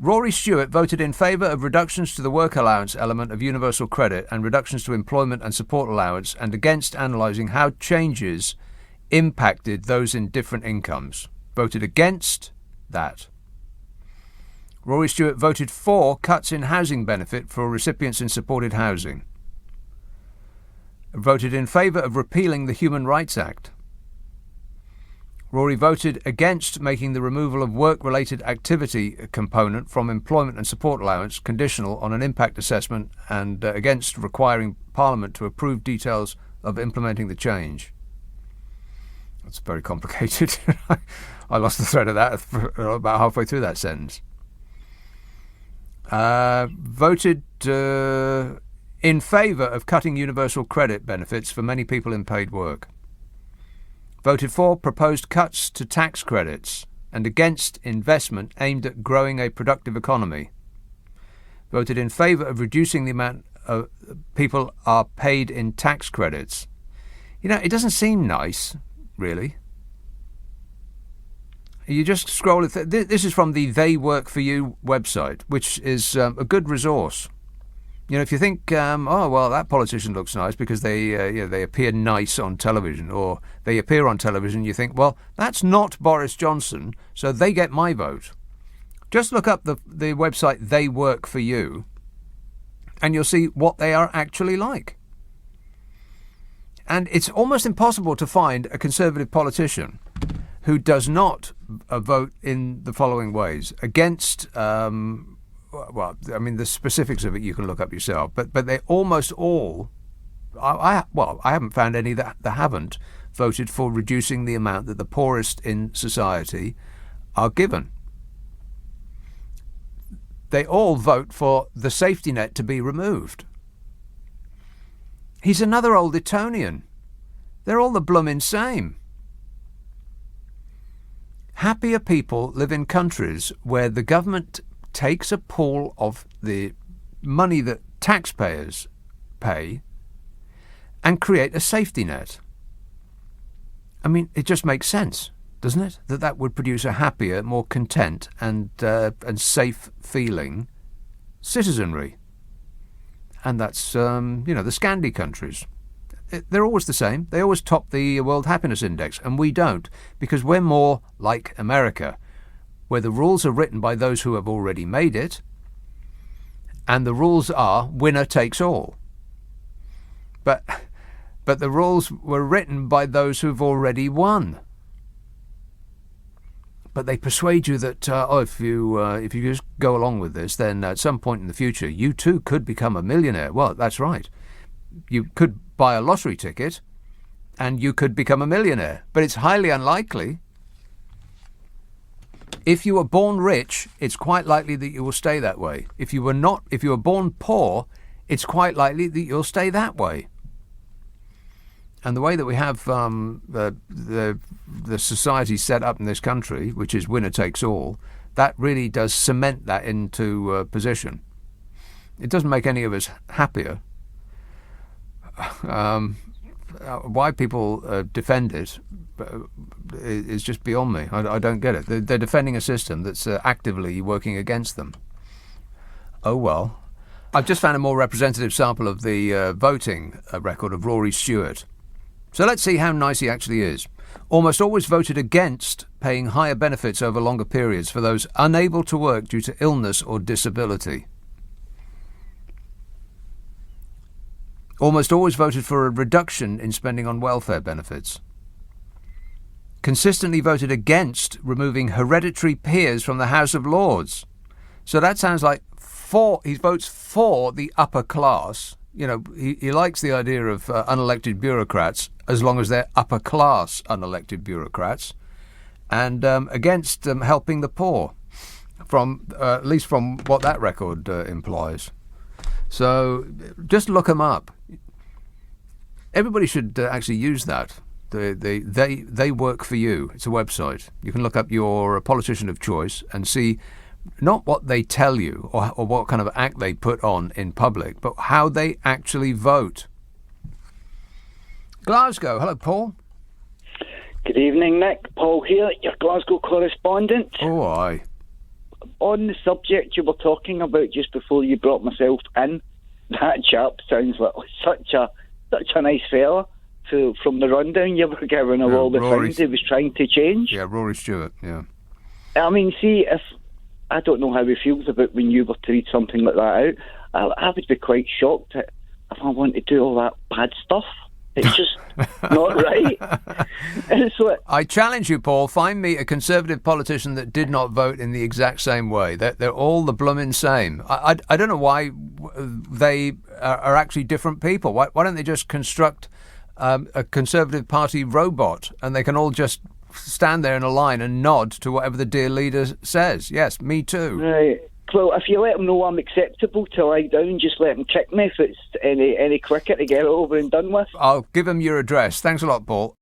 Rory Stewart voted in favour of reductions to the work allowance element of universal credit and reductions to employment and support allowance, and against analysing how changes impacted those in different incomes. Voted against that. Rory Stewart voted for cuts in housing benefit for recipients in supported housing. Voted in favour of repealing the Human Rights Act. Rory voted against making the removal of work-related activity component from employment and support allowance conditional on an impact assessment, and against requiring Parliament to approve details of implementing the change. That's very complicated. I lost the thread of that about halfway through that sentence. Voted in favour of cutting universal credit benefits for many people in paid work. Voted for proposed cuts to tax credits and against investment aimed at growing a productive economy. Voted in favour of reducing the amount of people are paid in tax credits. You know, it doesn't seem nice, really. You just scroll. This is from the They Work For You website, which is a good resource. You know, if you think, oh, well, that politician looks nice because they appear nice on television, or they appear on television, you think, well, that's not Boris Johnson, so they get my vote. Just look up the website They Work For You, and you'll see what they are actually like. And it's almost impossible to find a Conservative politician who does not vote in the following ways. Against, well, I mean, the specifics of it you can look up yourself, but they almost all, I haven't found any that haven't voted for reducing the amount that the poorest in society are given. They all vote for the safety net to be removed. He's another old Etonian. They're all the bloomin' same. Happier people live in countries where the government takes a pool of the money that taxpayers pay and create a safety net. I mean, it just makes sense, doesn't it? That would produce a happier, more content and safe feeling citizenry. And that's, the Scandi countries. They're always the same. They always top the World Happiness Index, and we don't, because we're more like America, where the rules are written by those who have already made it, and the rules are winner takes all. But the rules were written by those who've already won. But they persuade you that if you just go along with this, then at some point in the future you too could become a millionaire. Well, that's right. You could buy a lottery ticket and you could become a millionaire, but it's highly unlikely. If you were born rich, it's quite likely that you will stay that way. If you were born poor, it's quite likely that you'll stay that way. And the way that we have the society set up in this country, which is winner takes all, that really does cement that into position. It doesn't make any of us happier. Why people defend it is just beyond me. I don't get it. They're defending a system that's actively working against them. Oh well. I've just found a more representative sample of the voting record of Rory Stewart. So let's see how nice he actually is. Almost always voted against paying higher benefits over longer periods for those unable to work due to illness or disability. Almost always voted for a reduction in spending on welfare benefits. Consistently voted against removing hereditary peers from the House of Lords. So that sounds like he votes for the upper class. You know, he likes the idea of unelected bureaucrats as long as they're upper class unelected bureaucrats, and against helping the poor, from at least from what that record implies. So just look them up. Everybody should actually use that. They Work For You. It's a website. You can look up your politician of choice and see not what they tell you or what kind of act they put on in public, but how they actually vote. Glasgow. Hello, Paul. Good evening, Nick. Paul here, your Glasgow correspondent. Oh, aye. on the subject you were talking about just before you brought myself in, that chap sounds like such a nice fella. From the rundown you were giving of all the things he was trying to change. Yeah, Rory Stewart, yeah. I mean, see, if I don't know how he feels about when you were to read something like that out, I would be quite shocked if I want to do all that bad stuff. It's just not right. It's like, I challenge you, Paul, find me a Conservative politician that did not vote in the exact same way. They're all the blooming same. I don't know why they are actually different people. Why don't they just construct a Conservative Party robot and they can all just stand there in a line and nod to whatever the dear leader says? Yes, me too. Right. Well, if you let them know I'm acceptable to lie down, just let them kick me if it's any quicker to get it over and done with. I'll give him your address. Thanks a lot, Paul.